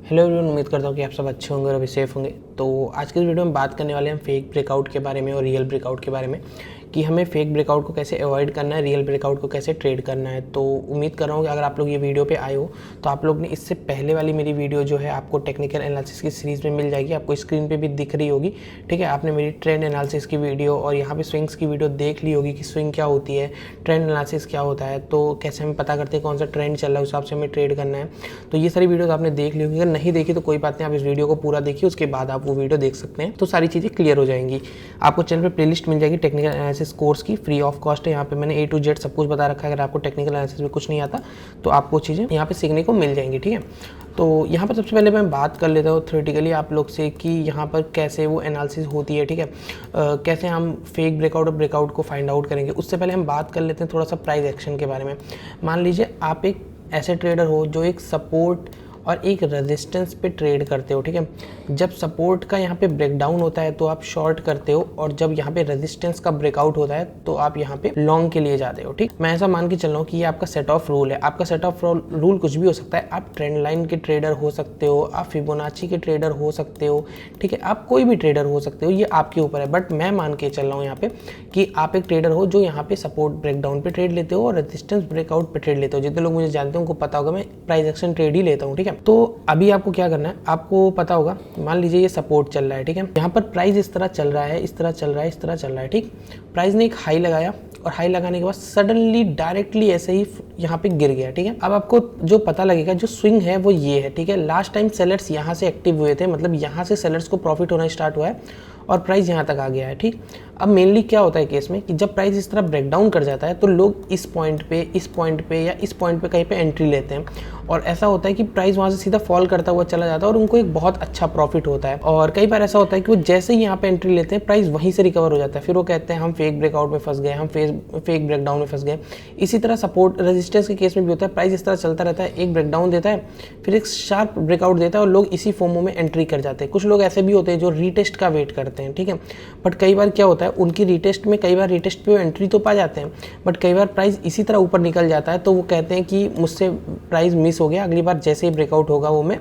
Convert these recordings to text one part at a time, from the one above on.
Hello everyone, उम्मीद करता हूँ कि आप सब अच्छे होंगे और अभी सेफ होंगे। तो आज की इस वीडियो में बात करने वाले हैं हम फेक ब्रेकआउट के बारे में और रियल ब्रेकआउट के बारे में कि हमें फेक ब्रेकआउट को कैसे अवॉइड करना है, रियल ब्रेकआउट को कैसे ट्रेड करना है। तो उम्मीद कर रहा हूँ कि अगर आप लोग ये वीडियो पे आए हो तो आप लोग ने इससे पहले वाली मेरी वीडियो जो है आपको टेक्निकल एनालिसिस की सीरीज़ में मिल जाएगी, आपको स्क्रीन पे भी दिख रही होगी। ठीक है, आपने मेरी ट्रेंड एनालिसिस की वीडियो और यहाँ पे स्विंग्स की वीडियो देख ली होगी कि स्विंग क्या होती है, ट्रेंड एनालिसिस क्या होता है, तो कैसे हम पता करते हैं कौन सा ट्रेंड चल रहा है, उस हिसाब से हमें ट्रेड करना है। तो ये सारी वीडियो आपने देख ली होगी। अगर नहीं देखी तो कोई बात नहीं, आप इस वीडियो को पूरा देखिए, उसके बाद आप वो वीडियो देख सकते हैं, तो सारी चीज़ें क्लियर हो जाएंगी। आपको चैनल पे प्लेलिस्ट मिल जाएगी टेक्निकल एनालिसिस कोर्स की, फ्री ऑफ कॉस्ट है। यहाँ पे मैंने A to Z सब कुछ बता रखा है। अगर आपको टेक्निकल एनालिसिस में कुछ नहीं आता तो आपको चीज़ें यहाँ पे सीखने को मिल जाएंगी। ठीक है, तो यहाँ पर सबसे पहले मैं बात कर लेता हूँ थ्योरेटिकली आप लोग से कि यहाँ पर कैसे वो एनालिसिस होती है। ठीक है, कैसे हम फेक ब्रेकआउट और ब्रेकआउट को फाइंड आउट करेंगे। उससे पहले हम बात कर लेते हैं थोड़ा सा प्राइस एक्शन के बारे में। मान लीजिए आप एक ऐसे ट्रेडर हो जो एक सपोर्ट और एक रेजिस्टेंस पे ट्रेड करते हो। ठीक है, जब सपोर्ट का यहाँ पे ब्रेकडाउन होता है तो आप शॉर्ट करते हो, और जब यहाँ पे रेजिस्टेंस का ब्रेकआउट होता है तो आप यहाँ पे लॉन्ग के लिए जाते हो। ठीक, मैं ऐसा मान के चल रहा हूँ कि ये आपका सेट ऑफ रूल है। आपका सेट ऑफ रूल कुछ भी हो सकता है। आप ट्रेंड लाइन के ट्रेडर हो सकते हो, आप फिबोनाची के ट्रेडर हो सकते हो। ठीक है, आप कोई भी ट्रेडर हो सकते हो, ये आपके ऊपर है। बट मैं मान के चल रहा हूँ यहाँ पे कि आप एक ट्रेडर हो जो यहाँ पे सपोर्ट ब्रेकडाउन पे ट्रेड लेते हो और रेजिस्टेंस ब्रेकआउट पे ट्रेड लेते हो। जितने लोग मुझे जानते हैं उनको पता होगा मैं प्राइस एक्शन ट्रेड ही लेता हूँ। ठीक है, तो अभी आपको क्या करना है, आपको पता होगा, मान लीजिए ये सपोर्ट चल रहा है। ठीक है, यहाँ पर प्राइस इस तरह चल रहा है, इस तरह चल रहा है, इस तरह चल रहा है। ठीक, प्राइस ने एक हाई लगाया और हाई लगाने के बाद सडनली डायरेक्टली ऐसे ही यहाँ पे गिर गया। ठीक है, अब आपको जो पता लगेगा जो स्विंग है वो ये है। ठीक है, लास्ट टाइम सेलर्स यहाँ से एक्टिव हुए थे, मतलब यहाँ से सेलर्स को प्रॉफिट होना स्टार्ट हुआ है और प्राइस यहाँ तक आ गया है। ठीक, अब मेनली क्या होता है केस में कि जब प्राइस इस तरह ब्रेकडाउन कर जाता है तो लोग इस पॉइंट पे या इस पॉइंट पे कहीं पे एंट्री लेते हैं, और ऐसा होता है कि प्राइस वहाँ से सीधा फॉल करता हुआ चला जाता है और उनको एक बहुत अच्छा प्रॉफिट होता है। और कई बार ऐसा होता है कि वो जैसे ही यहाँ पे एंट्री लेते हैं प्राइस वहीं से रिकवर हो जाता है, फिर वो कहते हैं हम फेक ब्रेकआउट में फंस गए, हम फेक ब्रेकडाउन में फंस गए। इसी तरह सपोर्ट रेजिस्टेंस के केस में भी होता है, प्राइस इस तरह चलता रहता है, एक ब्रेकडाउन देता है, फिर एक शार्प ब्रेकआउट देता है और लोग इसी फोमो में एंट्री कर जाते हैं। कुछ लोग ऐसे भी होते हैं जो रीटेस्ट का वेट करते हैं। ठीक है, बट कई बार क्या होता है उनकी रीटेस्ट में, कई बार रीटेस्ट पे वो एंट्री तो पा जाते हैं, बट कई बार प्राइस इसी तरह ऊपर निकल जाता है तो वो कहते हैं कि मुझसे प्राइस मिस हो गया, अगली बार जैसे ही ब्रेकआउट होगा वो मैं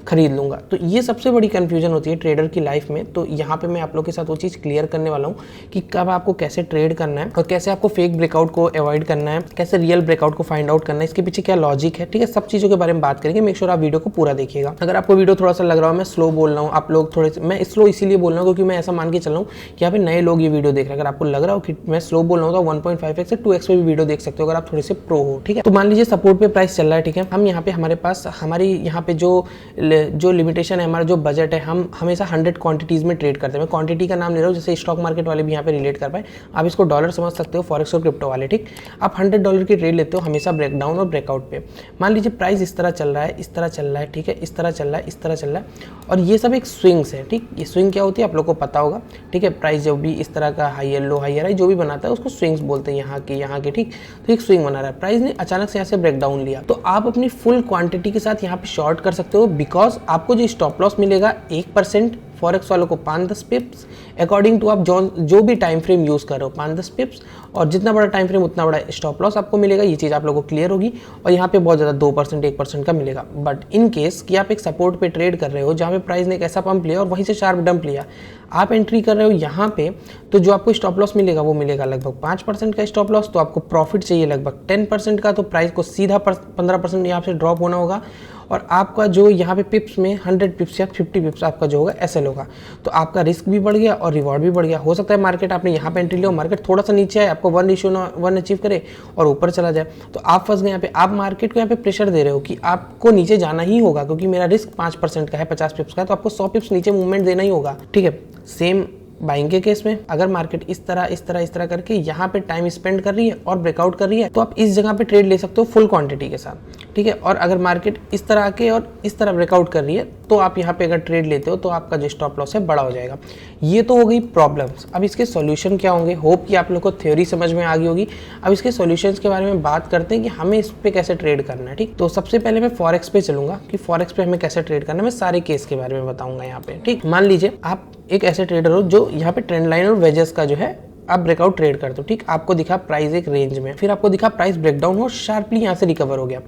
खरीद लूँगा। तो ये सबसे बड़ी कन्फ्यूजन होती है ट्रेडर की लाइफ में। तो यहाँ पे मैं आप लोग के साथ वो चीज़ क्लियर करने वाला हूँ कि कब आपको कैसे ट्रेड करना है और कैसे आपको फेक ब्रेकआउट को अवॉइड करना है, कैसे रियल ब्रेकआउट को फाइंड आउट करना है, इसके पीछे क्या लॉजिक है। ठीक है, सब चीज़ों के बारे में बात करेंगे। मेक श्योर आप वीडियो को पूरा देखिएगा। अगर आपको वीडियो थोड़ा सा लग रहा हो मैं स्लो बोल रहा हूँ, आप लोग थोड़े, मैं स्लो इसीलिए बोल रहा हूँ क्योंकि मैं ऐसा मान के चल रहा हूँ कि यहाँ पे नए लोग ये वीडियो देख रहे हैं। अगर आपको लग रहा हो कि मैं स्लो बोल रहा हूँ तो 1.5x से 2x पे भी वीडियो देख सकते हो अगर आप थोड़े से प्रो हो। ठीक है, तो मान लीजिए सपोर्ट पे प्राइस चल रहा है। ठीक है, हम यहाँ पे हमारे पास हमारी यहाँ पे जो लिमिटेशन है, हमारा जो बजट है, हम हमेशा 100 क्वांटिटीज़ में ट्रेड करते हैं। मैं क्वांटिटी का नाम ले रहा हूँ जैसे स्टॉक मार्केट वाले भी यहाँ पे रिलेट कर पाए। आप इसको डॉलर समझ सकते हो, फॉरेक्स और क्रिप्टो वाले। ठीक, आप $100 की ट्रेड लेते हो हमेशा ब्रेकडाउन और ब्रेकआउट पे। मान लीजिए प्राइस इस तरह चल रहा है, इस तरह चल रहा है। ठीक है, इस तरह चल रहा है, इस तरह चल रहा है, और ये सब एक स्विंग्स है। ठीक, ये स्विंग क्या होती है आप लोग को पता होगा। ठीक है, प्राइस जब भी इस तरह का हाई लो हाई हाई जो भी बनाता है उसको स्विंग्स बोलते हैं, यहाँ के। ठीक, तो एक स्विंग बना रहा है, प्राइस ने अचानक से यहाँ से ब्रेकडाउन लिया तो आप अपनी फुल क्वांटिटी के साथ यहाँ पे शॉर्ट कर सकते हो, बिकॉज आपको जो स्टॉप लॉस मिलेगा 1%, फॉरेक्स वालों को 5-10 पिप्स, अकॉर्डिंग टू आप जो भी टाइम फ्रेम यूज़ कर रहे हो 5-10 पिप्स, और जितना बड़ा टाइम फ्रेम उतना बड़ा स्टॉप लॉस आपको मिलेगा। ये चीज़ आप लोगों को क्लियर होगी। और यहाँ पे बहुत ज़्यादा 2% 1% का मिलेगा। बट इन केस कि आप एक सपोर्ट पे ट्रेड कर रहे हो जहाँ पे प्राइस ने एक ऐसा पंप लिया और वहीं से शार्प डंप लिया, आप एंट्री कर रहे हो यहाँ पे, तो जो आपको स्टॉप लॉस मिलेगा वो मिलेगा लगभग 5% का स्टॉप लॉस। तो आपको प्रॉफिट चाहिए लगभग 10% का, तो प्राइस को सीधा 15% यहाँ से ड्रॉप होना होगा, और आपका जो यहाँ पे पिप्स में 100 पिप्स या 50 पिप्स आपका जो होगा एसएल होगा। तो आपका रिस्क भी बढ़ गया और रिवॉर्ड भी बढ़ गया। हो सकता है मार्केट आपने यहाँ पे एंट्री लिया, मार्केट थोड़ा सा नीचे आए, आपको 1:1 अचीव करे और ऊपर चला जाए, तो आप फंस गए यहाँ पे। आप मार्केट को यहाँ पे प्रेशर दे रहे हो कि आपको नीचे जाना ही होगा क्योंकि मेरा रिस्क 5% का है, 50 पिप्स का है, तो आपको 100 पिप्स नीचे मूवमेंट देना ही होगा। ठीक है, सेम बाइंग के केस में अगर मार्केट इस तरह करके यहाँ पे टाइम स्पेंड कर रही है और ब्रेकआउट कर रही है तो आप इस जगह पे ट्रेड ले सकते हो फुल क्वांटिटी के साथ। ठीक है, और अगर मार्केट इस तरह आके और इस तरह ब्रेकआउट कर रही है तो आप यहाँ पे अगर ट्रेड लेते हो तो आपका जो स्टॉप लॉस है बड़ा हो जाएगा। ये तो हो गई प्रॉब्लम्स। अब इसके सॉल्यूशन क्या होंगे, होप कि आप लोग को थ्योरी समझ में आ गई होगी। अब इसके सॉल्यूशंस के बारे में बात करते हैं कि हमें इस पे कैसे ट्रेड करना है। ठीक, तो सबसे पहले मैं फॉरेक्स पे चलूंगा कि फॉरेक्स पे हमें कैसे ट्रेड करना है। मैं सारे केस के बारे में बताऊंगा यहाँ पे। ठीक, मान लीजिए आप एक ऐसे ट्रेडर हो जो यहाँ पे ट्रेंड लाइन और वेजेस का जो है आप ब्रेकआउट ट्रेड करते हो। ठीक, आपको दिखा प्राइस एक रेंज में, फिर आपको दिखा प्राइस ब्रेकडाउन हो, शार्पली यहाँ से रिकवर हो गया।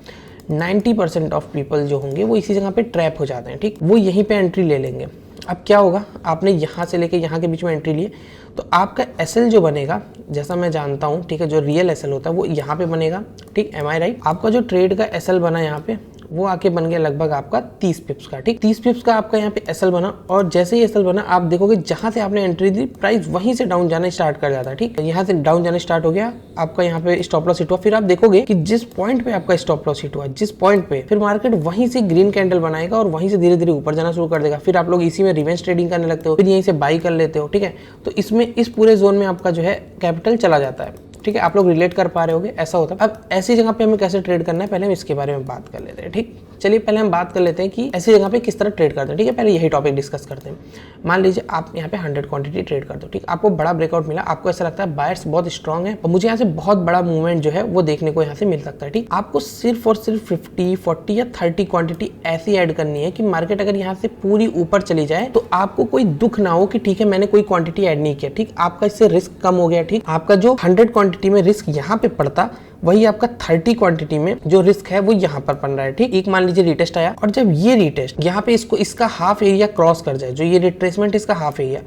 90% ऑफ पीपल जो होंगे वो इसी जगह पे ट्रैप हो जाते हैं, ठीक। वो यहीं पे एंट्री ले लेंगे। अब क्या होगा, आपने यहाँ से लेके यहाँ के बीच में एंट्री लिए तो आपका एसएल जो बनेगा, जैसा मैं जानता हूँ, ठीक है, जो रियल एसएल होता है वो यहाँ पे बनेगा, ठीक। एम आई राइट? आपका जो ट्रेड का एसएल बना यहाँ पे वो आके बन गया लगभग आपका 30 पिप्स का, ठीक। 30 पिप्स का आपका यहाँ पे एसएल बना, और जैसे ही एसएल बना आप देखोगे जहां से आपने एंट्री दी प्राइस वहीं से डाउन जाना स्टार्ट कर जाता है, ठीक। यहाँ से डाउन जाना स्टार्ट हो गया, आपका यहाँ पे स्टॉप लॉस हिट हुआ। फिर आप देखोगे कि जिस पॉइंट पे आपका स्टॉप लॉस हिट हुआ, जिस पॉइंट पे, फिर मार्केट वहीं से ग्रीन कैंडल बनाएगा और वहीं से धीरे धीरे ऊपर जाना शुरू कर देगा। फिर आप लोग इसी में रिवेंज ट्रेडिंग करने लगते हो, फिर यहीं से बाई कर लेते हो, ठीक है। तो इसमें इस पूरे जोन में आपका जो है कैपिटल चला जाता है, ठीक है। आप लोग रिलेट कर पा रहे होगे, ऐसा होता है। अब ऐसी जगह पे हमें कैसे ट्रेड करना है, पहले हम इसके बारे में बात कर लेते हैं, ठीक। चलिए पहले हम बात कर लेते हैं कि ऐसी जगह पे किस तरह ट्रेड करते हैं, ठीक है। पहले यही टॉपिक डिस्कस करते हैं। मान लीजिए आप यहाँ पे 100 क्वांटिटी ट्रेड करते हो, ठीक। आपको बड़ा ब्रेकआउट मिला, आपको ऐसा लगता है बायर्स बहुत स्ट्रॉन्ग है और मुझे यहाँ से बहुत बड़ा मूवमेंट जो है वो देखने को यहाँ से मिल सकता है, ठीक। आपको सिर्फ और सिर्फ 50, 40 या 30 क्वांटिटी ऐसी ऐड करनी है कि मार्केट अगर यहाँ से पूरी ऊपर चली जाए तो आपको कोई दुख ना हो कि ठीक है मैंने कोई क्वांटिटी ऐड नहीं किया, ठीक। आपका इससे रिस्क कम हो गया, ठीक। आपका जो 100 क्वांटिटी में रिस्क यहाँ पे पड़ता, वही आपका 30 क्वांटिटी में जो रिस्क है वो यहाँ पर बन रहा है, ठीक। एक मान लीजिए रिटेस्ट आया, और जब ये रिटेस्ट यहाँ पे इसका हाफ एरिया क्रॉस कर जाए, जो ये रिट्रेसमेंट इसका हाफ एरिया,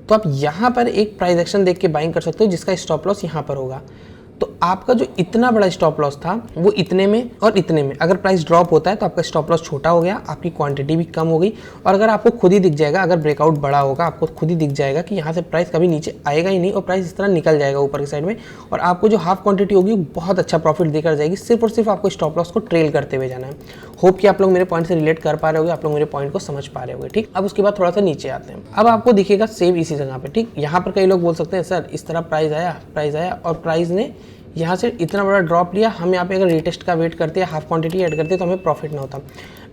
तो आप यहाँ पर एक प्राइस एक्शन देख के बाइंग कर सकते हो जिसका स्टॉप लॉस यहाँ पर होगा। तो आपका जो इतना बड़ा स्टॉप लॉस था वो इतने में और इतने में, अगर प्राइस ड्रॉप होता है तो आपका स्टॉप लॉस छोटा हो गया, आपकी क्वांटिटी भी कम हो गई। और अगर आपको खुद ही दिख जाएगा, अगर ब्रेकआउट बड़ा होगा, आपको खुद ही दिख जाएगा कि यहाँ से प्राइस कभी नीचे आएगा ही नहीं और प्राइस इस तरह निकल जाएगा ऊपर की साइड में, और आपको जो हाफ क्वांटिटी होगी बहुत अच्छा प्रॉफिट देकर जाएगी। सिर्फ और सिर्फ आपको स्टॉप लॉस को ट्रेल करते हुए जाना है। होप कि आप लोग मेरे पॉइंट से रिलेट कर पा रहे होगे, आप लोग मेरे पॉइंट को समझ पा रहे होगे, ठीक। अब उसके बाद थोड़ा सा नीचे आते हैं। अब आपको दिखेगा सेम इसी जगह पे, ठीक। यहाँ पर कई लोग बोल सकते हैं सर इस तरह प्राइस आया और प्राइस ने यहाँ से इतना बड़ा ड्रॉप लिया, हम यहाँ पे अगर रिटेस्ट का वेट करते हैं, हाफ क्वांटिटी ऐड करते तो हमें प्रॉफिट ना होता।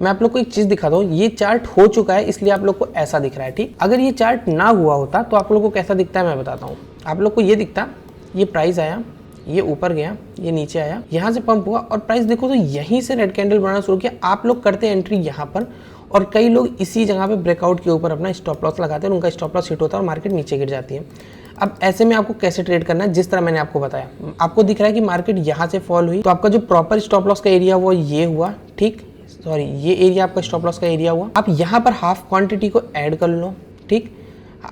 मैं आप लोग को एक चीज़ दिखाता हूँ, ये चार्ट हो चुका है इसलिए आप लोग को ऐसा दिख रहा है, ठीक। अगर ये चार्ट ना हुआ होता तो आप लोग को कैसा दिखता है मैं बताता हूँ। आप लोग को ये दिखता, ये प्राइस आया, ये ऊपर गया, ये नीचे आया, यहाँ से पंप हुआ और प्राइस देखो तो यहीं से रेड कैंडल बनाना शुरू किया। आप लोग करते हैं एंट्री यहाँ पर, और कई लोग इसी जगह पे ब्रेकआउट के ऊपर अपना स्टॉप लॉस लगाते हैं और उनका स्टॉप लॉस हिट होता है और मार्केट नीचे गिर जाती है। अब ऐसे में आपको कैसे ट्रेड करना है, जिस तरह मैंने आपको बताया, आपको दिख रहा है कि मार्केट यहाँ से फॉल हुई तो आपका जो प्रॉपर स्टॉप लॉस का एरिया वो ये हुआ, ठीक। सॉरी, ये एरिया आपका स्टॉप लॉस का एरिया हुआ। आप यहाँ पर हाफ क्वांटिटी को ऐड कर लो, ठीक।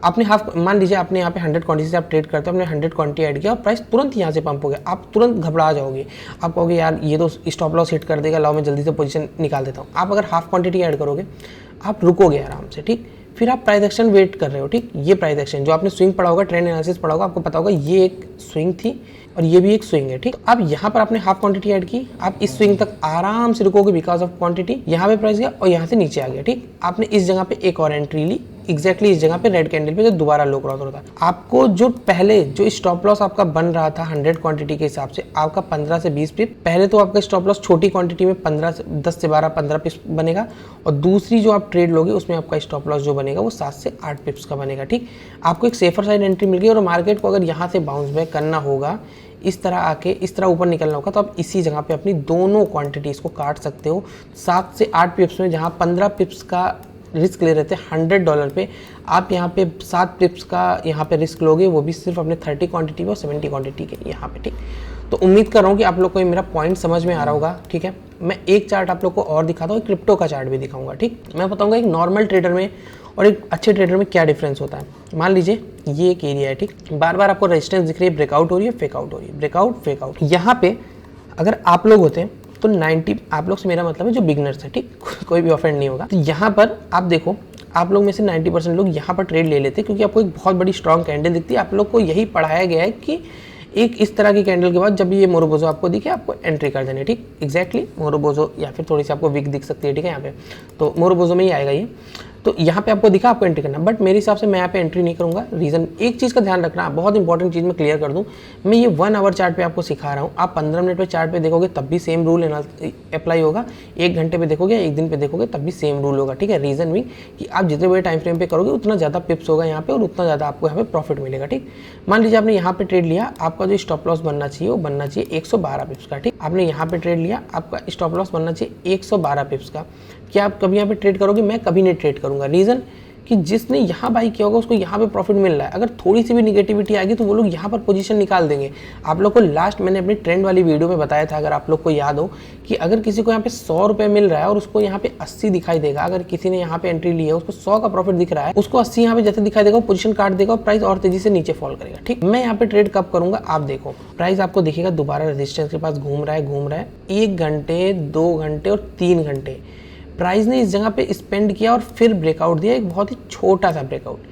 आपने हाफ, मान लीजिए आपने यहाँ पे 100 क्वांटिटी से आप ट्रेड करते हो, आपने 100 क्वांटिटी ऐड किया और प्राइस तुरंत यहाँ से पंप हो गया, आप तुरंत घबरा जाओगे। आप कहोगे यार ये तो स्टॉप लॉस हिट कर देगा, लाओ मैं जल्दी से पोजीशन निकाल देता हूँ। आप अगर हाफ क्वांटिटी ऐड करोगे आप रुकोगे आराम से, ठीक। फिर आप प्राइस एक्शन वेट कर रहे हो, ठीक। ये प्राइस एक्शन जो आपने स्विंग पढ़ा होगा, ट्रेंड एनालिसिस पढ़ा होगा, आपको पता होगा ये एक स्विंग थी और ये भी एक स्विंग है, ठीक। अब यहाँ पर आपने हाफ क्वांटिटी ऐड की, आप इस स्विंग तक आराम से रुकोगे बिकॉज ऑफ क्वांटिटी। यहाँ पे प्राइस गया और यहाँ से नीचे आ गया, ठीक। आपने इस जगह पे एक और एंट्री ली, एग्जैक्टली इस जगह पे रेड कैंडल पे जो दोबारा लो क्रॉस होता है। आपको जो पहले जो स्टॉप लॉस आपका बन रहा था 100 क्वांटिटी के हिसाब से, आपका 15 से 20 पिप, पहले तो आपका स्टॉप लॉस छोटी क्वांटिटी में 10 से 12 15 पिप्स बनेगा, और दूसरी जो आप ट्रेड लोगे उसमें आपका स्टॉप लॉस जो बनेगा वो 7 से 8 पिप्स का बनेगा, ठीक। आपको एक सेफर साइड एंट्री मिल गई और मार्केट को अगर यहाँ से बाउंस बैक करना होगा, इस तरह आके इस तरह ऊपर निकलना होगा, तो आप इसी जगह पे अपनी दोनों क्वांटिटीज़ को काट सकते हो 7 से 8 पिप्स में। जहाँ 15 पिप्स का रिस्क ले रहे थे $100 पे, आप यहाँ पे 7 पिप्स का यहाँ पे रिस्क लोगे, वो भी सिर्फ अपने 30 क्वांटिटी और 70 क्वांटिटी के यहाँ पे, ठीक। तो उम्मीद कर रहा हूँ कि आप लोग को मेरा पॉइंट समझ में आ रहा होगा, ठीक है। मैं एक चार्ट आप लोग को और दिखाता हूँ, क्रिप्टो का चार्ट भी दिखाऊंगा, ठीक। मैं बताऊँगा एक नॉर्मल ट्रेडर में और एक अच्छे ट्रेडर में क्या डिफरेंस होता है। मान लीजिए ये एक एरिया है, ठीक। बार बार आपको रेजिस्टेंस दिख रही है, ब्रेकआउट हो रही है, फेकआउट हो रही है, ब्रेकआउट फेकआउट। यहाँ पे अगर आप लोग होते हैं तो 90, आप लोग से मेरा मतलब है जो बिगनर्स है, ठीक, कोई भी ऑफेंड नहीं होगा। तो यहाँ पर आप देखो, आप लोग में से 90% लोग यहाँ पर ट्रेड ले लेते क्योंकि आपको एक बहुत बड़ी स्ट्रॉन्ग कैंडल दिखती है। आप लोग को यही पढ़ाया गया है कि एक इस तरह की कैंडल के बाद जब ये मोरोबोजो आपको दिखे आपको एंट्री कर देनी है, ठीक। एग्जैक्टली मोरोबोजो, या फिर थोड़ी सी आपको विक दिख सकती है, ठीक है। यहाँ पे तो मोरोबोजो में ही आएगा ये। तो यहाँ पे आपको दिखा आपको एंट्री करना, बट मेरे हिसाब से मैं यहाँ पे एंट्री नहीं करूँगा। रीज़न, एक चीज़ का ध्यान रखना, बहुत इंपॉर्टेंट चीज़ मैं क्लियर कर दूँ, मैं ये 1 आवर चार्ट पे आपको सिखा रहा हूँ। आप 15 मिनट पे चार्ट पे देखोगे तब भी सेम रूल अप्लाई होगा, 1 घंटे पे देखोगे, 1 दिन पे देखोगे तब भी सेम रूल होगा, ठीक है। रीज़न भी कि आप जितने बड़े टाइम फ्रेम पे करोगे उतना ज़्यादा पिप्स होगा यहाँ पे और उतना ज़्यादा आपको यहाँ पे प्रॉफिट मिलेगा, ठीक। मान लीजिए आपने यहाँ पे ट्रेड लिया, आपका जो स्टॉप लॉस बनना चाहिए वो बनना चाहिए 112 पिप्स का, ठीक। आपने यहाँ पे ट्रेड लिया, आपका स्टॉप लॉस बनना चाहिए 112 पिप्स का। क्या आप कभी यहाँ पे ट्रेड करोगे? मैं कभी नहीं ट्रेड करूँगा। रीज़न कि जिसने यहाँ बाई किया होगा उसको यहाँ पे प्रॉफिट मिल रहा है। अगर थोड़ी सी भी निगेटिविटी आएगी तो वो लोग यहाँ पर पोजीशन निकाल देंगे। आप लोग को लास्ट मैंने अपनी ट्रेंड वाली वीडियो में बताया था, अगर आप लोग को याद हो, कि अगर किसी को यहाँ पे 100 रुपये मिल रहा है और उसको यहाँ पे 80 दिखाई देगा, अगर किसी ने यहाँ पे एंट्री ली है उसको 100 का प्रॉफिट दिख रहा है, उसको 80 यहाँ पे जैसे दिखाई देगा पोजीशन काट देगा और प्राइस और तेजी से नीचे फॉल करेगा। ठीक, मैं यहाँ पे ट्रेड कब करूंगा आप देखो, प्राइस आपको दिखेगा दोबारा रेजिस्टेंस के पास घूम रहा है 1 घंटे 2 घंटे और 3 घंटे प्राइस ने इस जगह पे स्पेंड किया और फिर ब्रेकआउट दिया, एक बहुत ही छोटा सा ब्रेकआउट।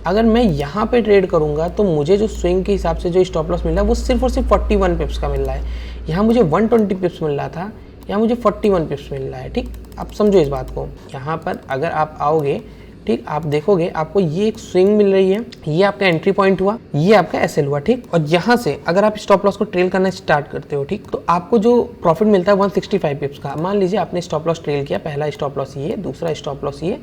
अगर मैं यहाँ पे ट्रेड करूंगा तो मुझे जो स्विंग के हिसाब से जो स्टॉप लॉस मिल रहा है वो सिर्फ और सिर्फ 41 पिप्स का मिल रहा है। यहाँ मुझे 120 पिप्स मिल रहा था, यहाँ मुझे 41 पिप्स मिल रहा है। ठीक, आप समझो इस बात को। यहाँ पर अगर आप आओगे, ठीक, आप देखोगे आपको ये एक स्विंग मिल रही है, ये आपका एंट्री पॉइंट हुआ, ये आपका एसएल हुआ। ठीक, और यहाँ से अगर आप स्टॉप लॉस को ट्रेल करना स्टार्ट करते हो, ठीक, तो आपको जो प्रॉफिट मिलता है 165 पिप्स का। मान लीजिए आपने स्टॉप लॉस ट्रेल किया, पहला स्टॉप लॉस ये, दूसरा स्टॉप लॉस ये,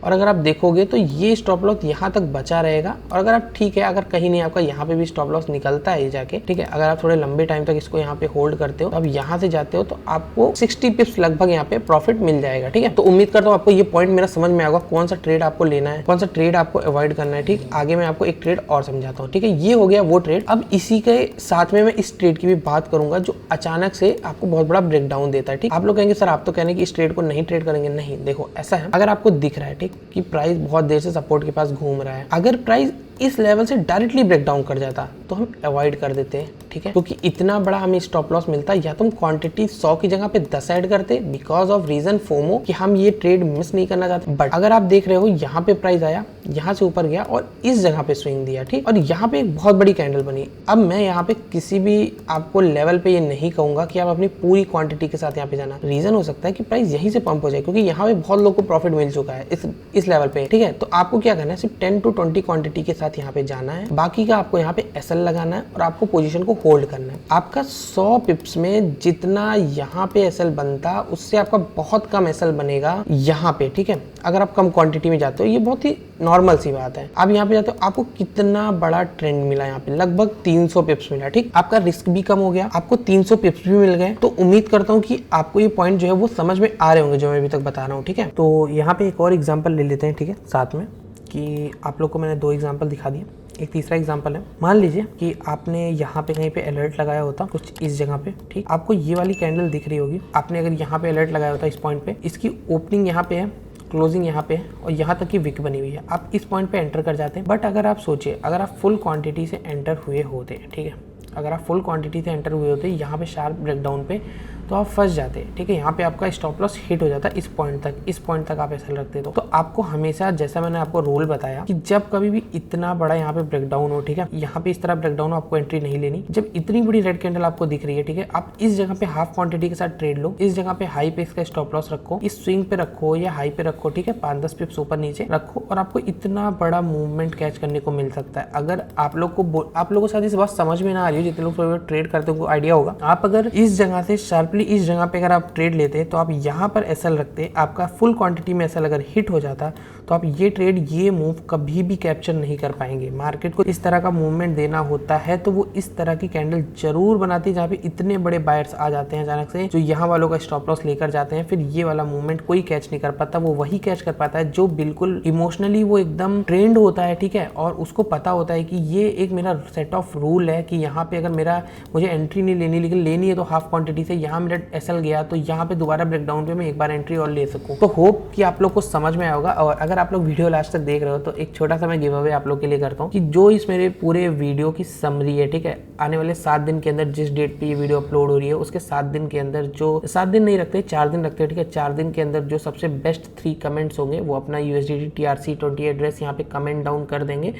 और अगर आप देखोगे तो ये स्टॉप लॉस यहाँ तक बचा रहेगा। और अगर आप ठीक है, अगर कहीं नहीं आपका यहाँ पे भी स्टॉप लॉस निकलता है जाके, ठीक है, अगर आप थोड़े लंबे टाइम तक इसको यहाँ पे होल्ड करते हो तो आप यहाँ से जाते हो तो आपको 60 पिप्स लगभग यहाँ पे प्रॉफिट मिल जाएगा। ठीक है, तो उम्मीद करता हूँ आपको ये पॉइंट मेरा समझ में आएगा, कौन सा ट्रेड आपको लेना है, कौन सा ट्रेड आपको अवॉइड करना है। ठीक, आगे मैं आपको एक ट्रेड और समझाता हूँ। ठीक है, ये हो गया वो ट्रेड। अब इसी के साथ में मैं इस ट्रेड की भी बात करूंगा जो अचानक से आपको बहुत बड़ा ब्रेकडाउन देता है। ठीक, आप लोग कहेंगे सर आप तो कहने कि इस ट्रेड को नहीं ट्रेड करेंगे। नहीं, देखो ऐसा है, अगर आपको दिख रहा है, ठीक, कि प्राइस बहुत देर से सपोर्ट के पास घूम रहा है, अगर प्राइस इस लेवल से डायरेक्टली ब्रेक डाउन कर जाता तो हम अवॉइड कर देते हैं। ठीक है, क्योंकि इतना बड़ा हमें स्टॉप लॉस मिलता है, या तो हम क्वांटिटी 100 की जगह पे 10 ऐड करते बिकॉज ऑफ रीजन फोमो कि हम ये ट्रेड मिस नहीं करना चाहते। बट अगर आप देख रहे हो यहाँ पे प्राइस आया, यहाँ से ऊपर गया और इस जगह पे स्विंग दिया, ठीक, और यहाँ पे एक बहुत बड़ी कैंडल बनी। अब मैं यहाँ पे किसी भी आपको लेवल पे ये नहीं कहूंगा कि आप अपनी पूरी क्वांटिटी के साथ यहाँ पे जाना। रीजन हो सकता है कि प्राइस यहीं से पंप हो जाए, क्योंकि यहाँ पे बहुत लोगों को प्रॉफिट मिल चुका है इस लेवल पे। ठीक है, तो आपको क्या करना है, सिर्फ 10 to 20 क्वांटिटी के साथ यहाँ पे जाना है, बाकी का आपको यहाँ पे एसएल लगाना है और आपको पोजीशन को होल्ड करना है। आपका 100 पिप्स में जितना यहाँ पे एसएल बनता उससे आपका बहुत कम एसएल बनेगा यहाँ पे। ठीक है, अगर आप कम क्वांटिटी में जाते हो, ये बहुत ही नॉर्मल सी बात है। आप यहाँ पे जाते हो, आपको कितना बड़ा ट्रेंड मिला, यहाँ पे लगभग 300 पिप्स मिला। ठीक, आपका रिस्क भी कम हो गया, आपको 300 पिप्स भी मिल गए। तो उम्मीद करता हूँ कि आपको ये पॉइंट जो है वो समझ में आ रहे होंगे जो मैं अभी तक बता रहा हूँ। ठीक है, तो यहाँ पे एक और एग्जाम्पल ले लेते हैं। ठीक है, साथ में कि आप लोग को मैंने 2 एग्जाम्पल दिखा दिए, एक तीसरा एग्जाम्पल है। मान लीजिए कि आपने यहाँ पे कहीं पे अलर्ट लगाया होता कुछ इस जगह पे, ठीक, आपको ये वाली कैंडल दिख रही होगी, आपने अगर यहाँ पे अलर्ट लगाया होता इस पॉइंट पे, इसकी ओपनिंग यहाँ पे है, क्लोजिंग यहाँ पे है और यहाँ तक की विक बनी हुई है, आप इस पॉइंट पे एंटर कर जाते हैं। बट अगर आप सोचिए, अगर आप फुल क्वांटिटी से एंटर हुए होते, ठीक है, अगर आप फुल क्वांटिटी से एंटर हुए होते यहाँ पे शार्प ब्रेकडाउन पे, तो आप फंस जाते। ठीक है, यहाँ पे आपका स्टॉप लॉस हिट हो जाता इस पॉइंट तक आप एसएल रखते तो आपको हमेशा, जैसा मैंने आपको रूल बताया कि जब कभी भी इतना बड़ा यहाँ पे ब्रेकडाउन हो, ठीक है, यहाँ पे इस तरह ब्रेकडाउन हो, आपको एंट्री नहीं लेनी। जब इतनी बड़ी रेड कैंडल आपको दिख रही है, ठीक है, आप इस जगह पे हाफ क्वांटिटी के साथ ट्रेड लो, इस जगह पे हाई पे इसका स्टॉप लॉस रखो, इस स्विंग पे रखो या हाई पे रखो, ठीक है, 5-10 पिप्स ऊपर नीचे रखो और आपको इतना बड़ा मूवमेंट कैच करने को मिल सकता है। अगर आप लोगों को शायद इस बात समझ में ना आ रही हो, जितने लोग ट्रेड करते हो आइडिया होगा, आप अगर इस जगह से शार्पली इस जगह पे अगर आप ट्रेड लेते तो आप यहाँ पर एसएल रखते, आपका फुल क्वांटिटी में एसएल अगर हिट हो जाता तो आप ये ट्रेड, ये मूव कभी भी कैप्चर नहीं कर पाएंगे। मार्केट को इस तरह का मूवमेंट देना होता है तो वो इस तरह की कैंडल जरूर बनाती है जहाँ पे इतने बड़े बायर्स आ जाते हैं अचानक से, जो यहाँ वालों का स्टॉप लॉस लेकर जाते हैं। फिर ये वाला मूवमेंट कोई कैच नहीं कर पाता, वो वही कैच कर पाता है जो बिल्कुल इमोशनली वो एकदम ट्रेंड होता है, ठीक है, और उसको पता होता है कि ये एक मेरा सेट ऑफ रूल है कि यहाँ पे अगर मुझे एंट्री नहीं लेनी, लेकिन लेनी है तो हाफ क्वांटिटी से, यहाँ मेरा एसएल गया तो यहाँ पे दोबारा ब्रेकडाउन पे मैं एक बार एंट्री और ले सकूँ। तो होप कि आप लोग को समझ में आएगा। और अगर आप लोग वीडियो लास्ट तक देख रहे हो तो एक छोटा सा मैं गिव अवे आप लोग के लिए करता हूँ कि जो इस मेरे पूरे वीडियो की समरी है, ठीक है, आने वाले 7 दिन के अंदर, जिस डेट पे ये वीडियो अपलोड हो रही है उसके 7 दिन के अंदर, जो 7 दिन नहीं रखते 4 दिन रखते हैं, ठीक है, 4 दिन के अंदर जो सबसे बेस्ट 3 कमेंट्स होंगे वो अपना USDT TRC20 एड्रेस यहाँ पे कमेंट डाउन कर देंगे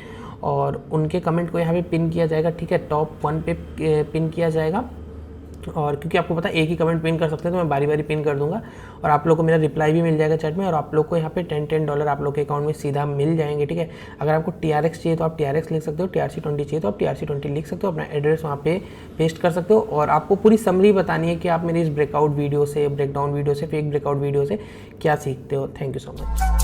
और उनके कमेंट को यहाँ पे पिन किया जाएगा। ठीक है, टॉप 1 पे पिन किया जाएगा। और क्योंकि आपको पता है एक ही कमेंट पिन कर सकते हैं तो मैं बारी बारी पिन कर दूंगा और आप लोग को मेरा रिप्लाई भी मिल जाएगा चैट में और आप लोग को यहाँ पे $10 आप लोग के अकाउंट में सीधा मिल जाएंगे। ठीक है, अगर आपको TRX चाहिए तो आप TRX लिख सकते हो, TRC20 चाहिए तो आप TRC20 लिख सकते हो, अपना एड्रेस वहाँ पे पेस्ट कर सकते हो और आपको पूरी समरी बतानी है कि आप मेरी इस ब्रेकआउट वीडियो से, ब्रेकडाउन वीडियो से, फेक ब्रेकआउट वीडियो से क्या सीखते हो। Thank you so much.